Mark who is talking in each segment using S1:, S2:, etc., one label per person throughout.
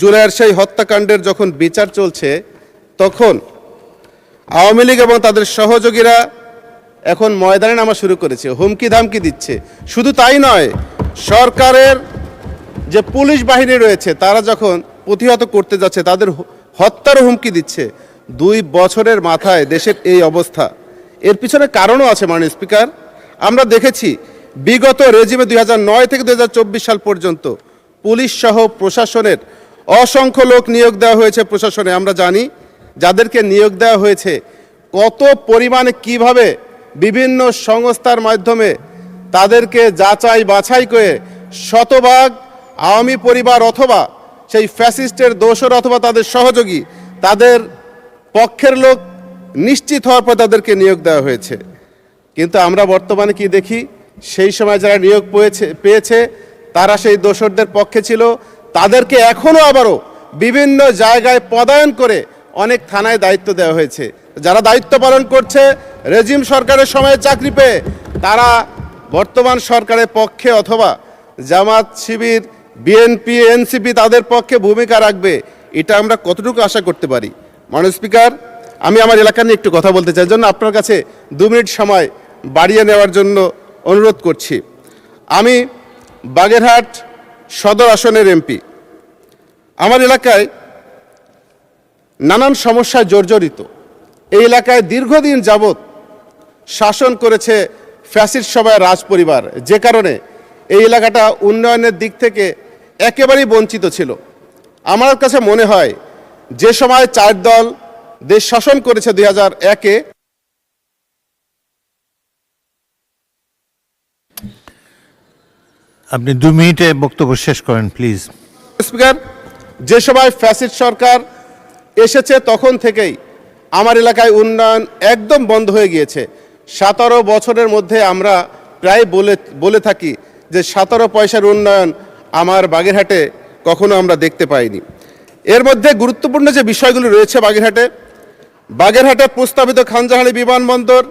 S1: জুলাইয়ের সেই হত্যাকাণ্ডের যখন বিচার চলছে, তখন আওয়ামী লীগ এবং তাদের সহযোগীরা এখন ময়দানে নামা শুরু করেছে, হুমকি ধামকি দিচ্ছে। শুধু তাই নয়, সরকারের যে পুলিশ বাহিনী রয়েছে তারা যখন প্রতিহত করতে যাচ্ছে তাদের হত্যারও হুমকি দিচ্ছে। 2 বছরের মাথায় দেশের এই অবস্থা, এর পিছনে কারণও আছে মাননীয় স্পিকার। আমরা দেখেছি বিগত রেজিমে 2009 থেকে 2024 সাল পর্যন্ত পুলিশ সহ প্রশাসনের অসংখ্য লোক নিয়োগ দেওয়া হয়েছে প্রশাসনে। আমরা জানি যাদেরকে নিয়োগ দেওয়া হয়েছে কত পরিমাণে কিভাবে বিভিন্ন সংস্থার মাধ্যমে তাদেরকে যাচাই বাছাই করে শতভাগ আওয়ামী পরিবার অথবা সেই ফ্যাসিস্টের দোসর অথবা তাদের সহযোগী তাদের পক্ষের লোক নিশ্চিত হওয়ার পর তাদেরকে নিয়োগ দেওয়া হয়েছে। কিন্তু আমরা বর্তমানে কি দেখি, সেই সময় যারা নিয়োগ পেয়েছে তারা সেই দোসরদের পক্ষে ছিল, তাদেরকে এখনও আবারও বিভিন্ন জায়গায় পদায়ন করে অনেক থানায় দায়িত্ব দেওয়া হয়েছে। যারা দায়িত্ব পালন করছে রেজিম সরকারের সময়ে চাকরি পেয়ে, তারা বর্তমান সরকারের পক্ষে অথবা জামাত শিবির বিএনপি এনসিপি তাদের পক্ষে ভূমিকা রাখবে, এটা আমরা কতটুকু আশা করতে পারি? মাননীয় স্পিকার, আমি আমার এলাকা নিয়ে একটু কথা বলতে চাই, জন্য আপনার কাছে 2 মিনিট সময় বাড়িয়ে নেওয়ার জন্য অনুরোধ করছি। আমি বাগেরহাট সদর আসনের এমপি। আমার এলাকায় নানান সমস্যায় জর্জরিত। এই এলাকায় দীর্ঘদিন যাবৎ শাসন করেছে ফ্যাসিস্ট সভায় রাজ পরিবার, যে কারণে এই এলাকাটা উন্নয়নের দিক থেকে একেবারেই বঞ্চিত ছিল। আমার কাছে মনে হয় যে সময় 4 দল দেশ শাসন করেছে 2001-এ,
S2: আপনি 2 মিনিটে বক্তব্য শেষ করেন প্লিজ।
S1: স্পিকার, যে সময় ফ্যাসিস্ট সরকার এসেছে তখন থেকেই আমার এলাকায় উন্নয়ন একদম বন্ধ হয়ে গিয়েছে। 17 বছরের মধ্যে আমরা প্রায় বলে থাকি যে 17 পয়সার উন্নয়ন আমার বাগেরহাটে কখনো আমরা দেখতে পাইনি। এর মধ্যে গুরুত্বপূর্ণ যে বিষয়গুলো রয়েছে বাগেরহাটে প্রস্তাবিত খানজাহানি বিমানবন্দর,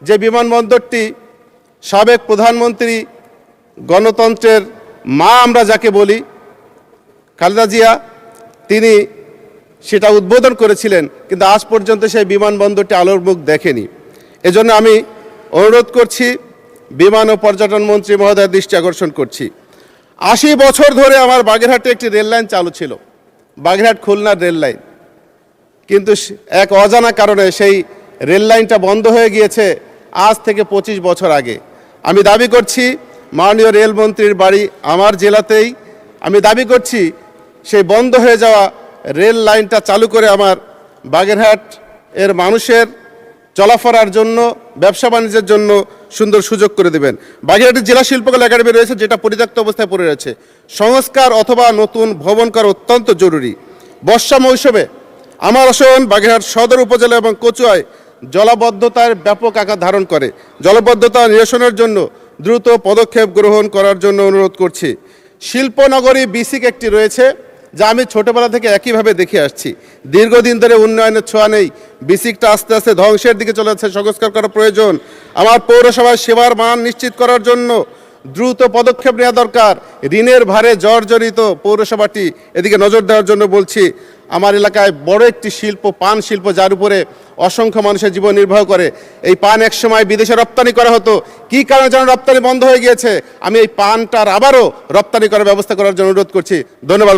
S1: যে বিমানবন্দরটি সাবেক প্রধানমন্ত্রী গণতন্ত্রের মা আমরা যাকে বলি খালেদা জিয়া, তিনি সেটা উদ্বোধন করেছিলেন, কিন্তু আজ পর্যন্ত সেই বিমানবন্দরটি আলোর মুখ দেখেনি। এজন্য আমি অনুরোধ করছি, বিমান ও পর্যটন মন্ত্রী মহোদয়ের দৃষ্টি আকর্ষণ করছি, 80 বছর ধরে আমার বাগেরহাটে একটি রেল লাইন চালু ছিল, বাগেরহাট খুলনার রেল লাইন, কিন্তু এক অজানা কারণে সেই রেল লাইনটা বন্ধ হয়ে গিয়েছে আজ থেকে 25 বছর আগে। আমি দাবি করছি মাননীয় রেলমন্ত্রীর বাড়ি আমার জেলাতেই, আমি দাবি করছি সেই বন্ধ হয়ে যাওয়া রেল লাইনটা চালু করে আমার বাগেরহাট এর মানুষের চলাফেরার জন্য, ব্যবসা বাণিজ্যের জন্য সুন্দর সুযোগ করে দেবেন। বাগেরহাটের জেলা শিল্পকলা একাডেমি রয়েছে, যেটা পরিত্যক্ত অবস্থায় পড়ে রয়েছে, সংস্কার অথবা নতুন ভবন করা অত্যন্ত জরুরি। বর্ষা মৌসুমে আমার আসন বাগেরহাট সদর উপজেলা এবং কচুয়ায় জলাবদ্ধতার ব্যাপক আকার ধারণ করে। জলাবদ্ধতা নিরসনের জন্য দ্রুত পদক্ষেপ গ্রহণ করার জন্য অনুরোধ করছি। শিল্পনগরী বিসিক একটি রয়েছে, যা আমি ছোটবেলা থেকে একইভাবে দেখে আসছি। দীর্ঘদিন ধরে উন্নয়নের ছোঁয়া নেই, বিসিকটা আস্তে আস্তে ধ্বংসের দিকে চলে যাচ্ছে, সংস্কার করা প্রয়োজন। আমার পৌরসভায় সেবার মান নিশ্চিত করার জন্য দ্রুত পদক্ষেপ নেওয়া দরকার। ঋণের ভারে জর্জরিত পৌরসভাটি, এদিকে নজর দেওয়ার জন্য বলছি। আমার এলাকায় বড় একটি শিল্প, পান শিল্প, যার উপরে অসংখ্য মানুষের জীবন নির্বাহ করে। এই পান একসময় বিদেশে রপ্তানি করা হতো, কী কারণে যেন রপ্তানি বন্ধ হয়ে গিয়েছে। আমি এই পানটার আবারও রপ্তানি করার ব্যবস্থা করার জন্য অনুরোধ করছি। ধন্যবাদ।